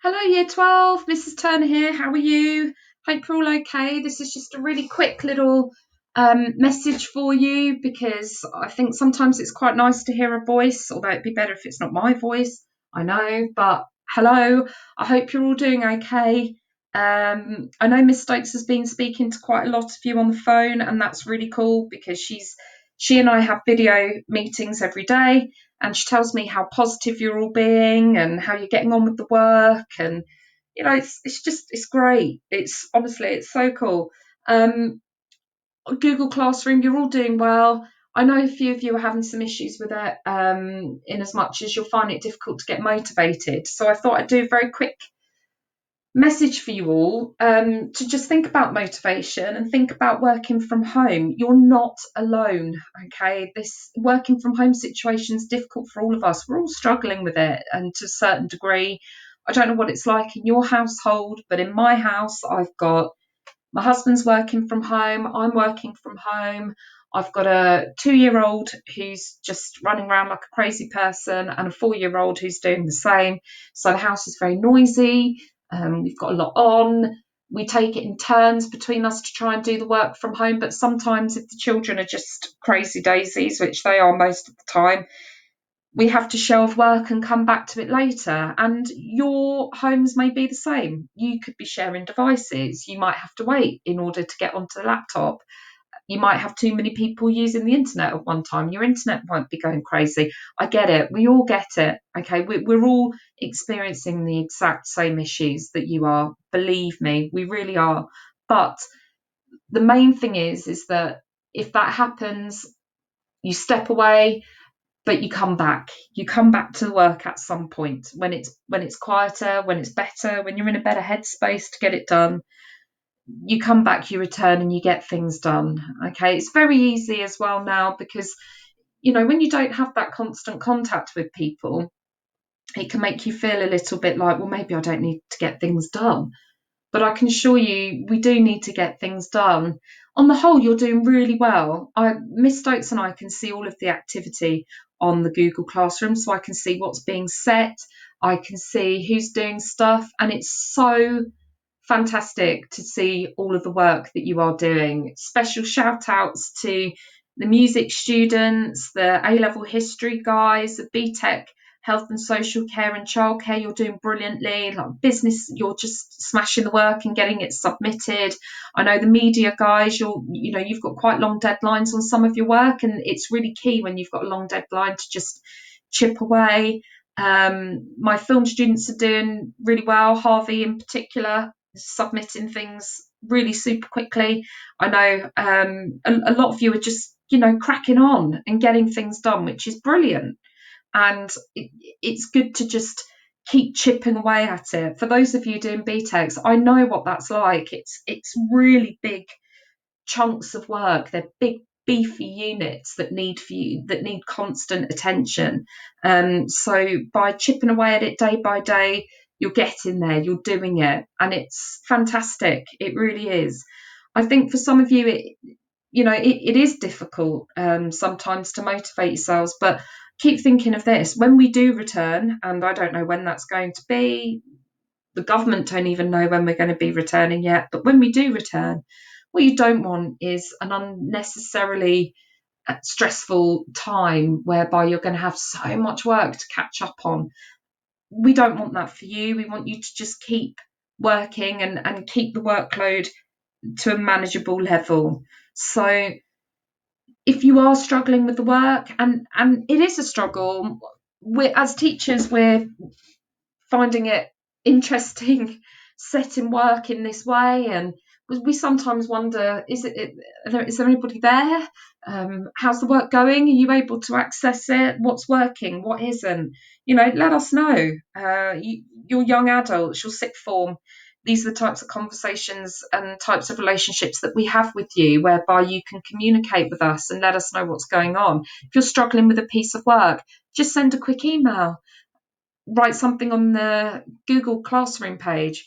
Hello, Year 12. Mrs. Turner here. How are you? Hope you're all okay. This is just a really quick little message for you because I think sometimes it's quite nice to hear a voice, although it'd be better if it's not my voice. I know, but hello. I hope you're all doing okay. I know Miss Stokes has been speaking to quite a lot of you on the phone, and that's really cool because she and I have video meetings every day, and she tells me how positive you're all being and how you're getting on with the work. And it's great. It's honestly, it's so cool. um Google Classroom, you're all doing well. I know a few of you are having some issues with it, in as much as you'll find it difficult to get motivated. So I thought I'd do a very quick message for you all, to just think about motivation and think about working from home. You're not alone, okay? This working from home situation is difficult for all of us. We're all struggling with it, and to a certain degree. I don't know what it's like in your household, but in my house, I've got my husband's working from home, I'm working from home. I've got a 2 year old who's just running around like a crazy person, and a 4 year old who's doing the same. So the house is very noisy. We've got a lot on. We take it in turns between us to try and do the work from home. But sometimes, if the children are just crazy daisies, which they are most of the time, we have to shelve work and come back to it later. And your homes may be the same. You could be sharing devices. You might have to wait in order to get onto the laptop. You might have too many people using the internet at one time. Your internet might be going crazy. I get it. We all get it. Okay. We're all experiencing the exact same issues that you are. Believe me, we really are. But the main thing is that if that happens, you step away, but you come back to the work at some point when it's quieter, when it's better, when you're in a better headspace to get it done. You come back, you return, and you get things done. Okay, it's very easy as well now because when you don't have that constant contact with people, it can make you feel a little bit like, well, maybe I don't need to get things done. But I can assure you, we do need to get things done. On the whole, you're doing really well. Miss Stokes and I can see all of the activity on the Google Classroom, so I can see what's being set. I can see who's doing stuff, and it's so fantastic to see all of the work that you are doing. Special shout outs to the music students, the A level history guys, the BTEC health and social care and childcare. You're doing brilliantly. Like business, you're just smashing the work and getting it submitted. I know the media guys, you've got quite long deadlines on some of your work, and it's really key when you've got a long deadline to just chip away. My film students are doing really well. Harvey in particular, submitting things really super quickly. I know, a lot of you are just cracking on and getting things done, which is brilliant. And it's good to just keep chipping away at it. For those of you doing BTECs, I know what that's like. It's really big chunks of work. They're big beefy units that need constant attention. So by chipping away at it day by day, you're getting there, you're doing it, and it's fantastic. It really is. I think for some of you, it is difficult, sometimes, to motivate yourselves, but keep thinking of this. When we do return, and I don't know when that's going to be, the government don't even know when we're going to be returning yet, but when we do return, what you don't want is an unnecessarily stressful time whereby you're going to have so much work to catch up on. We don't want that for you. We want you to just keep working and keep the workload to a manageable level. So if you are struggling with the work, and it is a struggle, as teachers, we're finding it interesting setting work in this way, and we sometimes wonder, is there anybody there? How's the work going? Are you able to access it? What's working? What isn't? Let us know. You're young adults, you're sixth form. These are the types of conversations and types of relationships that we have with you, whereby you can communicate with us and let us know what's going on. If you're struggling with a piece of work, just send a quick email, write something on the Google Classroom page.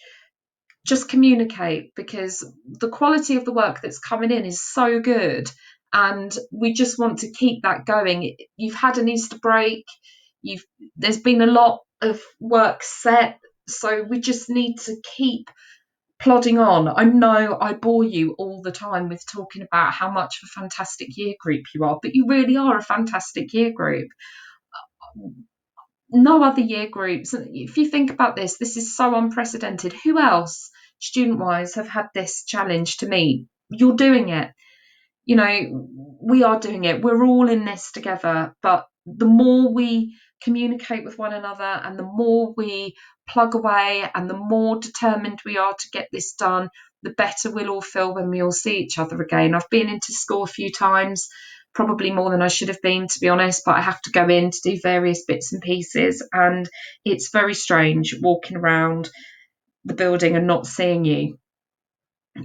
Just communicate, because the quality of the work that's coming in is so good, and we just want to keep that going. You've had an Easter break. There's been a lot of work set. So we just need to keep plodding on. I know I bore you all the time with talking about how much of a fantastic year group you are, but you really are a fantastic year group. No other year groups, if you think about this, this is so unprecedented. Who else, student wise, have had this challenge to meet? You're doing it. You know, we are doing it. We're all in this together. But the more we communicate with one another and the more we plug away and the more determined we are to get this done, the better we'll all feel when we all see each other again. I've been into school a few times, probably more than I should have been, to be honest, but I have to go in to do various bits and pieces. And it's very strange walking around the building and not seeing you.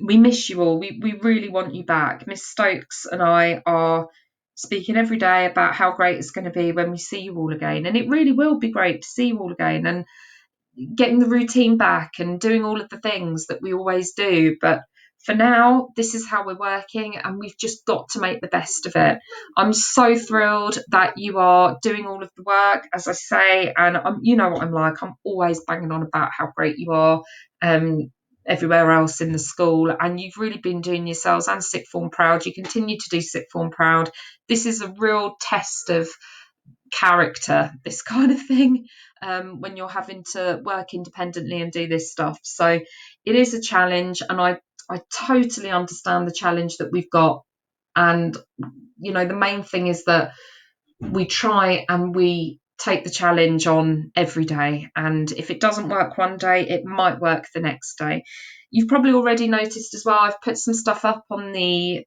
We miss you all. We really want you back. Miss Stokes and I are speaking every day about how great it's going to be when we see you all again. And it really will be great to see you all again and getting the routine back and doing all of the things that we always do. But for now, this is how we're working and we've just got to make the best of it. I'm so thrilled that you are doing all of the work, as I say, and you know what I'm like. I'm always banging on about how great you are. Everywhere else in the school, and you've really been doing yourselves and sixth form proud. You continue to do sixth form proud. This is a real test of character, this kind of thing, when you're having to work independently and do this stuff. So it is a challenge, and I totally understand the challenge that we've got. And you know, the main thing is that we try and we take the challenge on every day, and if it doesn't work one day, it might work the next day. You've probably already noticed as well, I've put some stuff up on the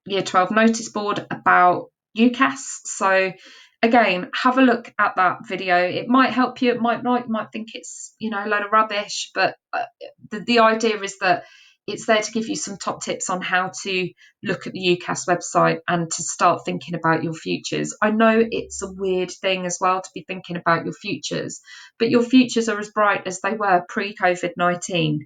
year 12 notice board about UCAS. So again, have a look at that video. It might help you, it might not. You might think it's, you know, a load of rubbish, but the idea is that it's there to give you some top tips on how to look at the UCAS website and to start thinking about your futures. I know it's a weird thing as well to be thinking about your futures, but your futures are as bright as they were pre-COVID-19.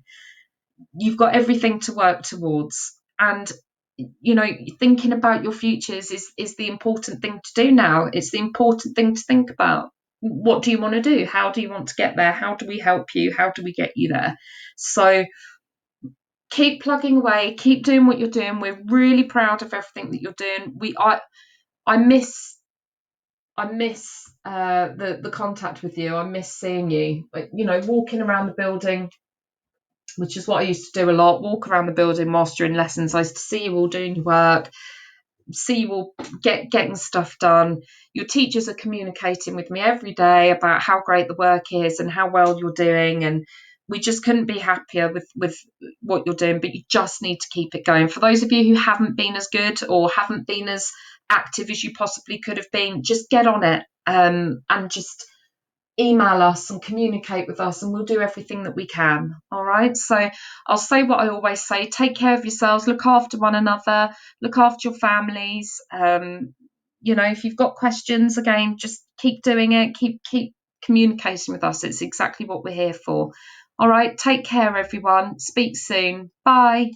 You've got everything to work towards. And you know, thinking about your futures is the important thing to do now. It's the important thing to think about. What do you want to do? How do you want to get there? How do we help you? How do we get you there? So keep plugging away, keep doing what you're doing. We're really proud of everything that you're doing. I miss the contact with you. I miss seeing you. You know, walking around the building, which is what I used to do a lot. Walk around the building whilst you're in lessons. I used to see you all doing your work, see you all getting stuff done. Your teachers are communicating with me every day about how great the work is and how well you're doing, and we just couldn't be happier with what you're doing. But you just need to keep it going. For those of you who haven't been as good or haven't been as active as you possibly could have been, just get on it, and just email us and communicate with us, and we'll do everything that we can. All right, so I'll say what I always say: take care of yourselves, look after one another, look after your families. You know, if you've got questions, again, just keep doing it, keep communicating with us. It's exactly what we're here for. All right, take care everyone, speak soon, bye.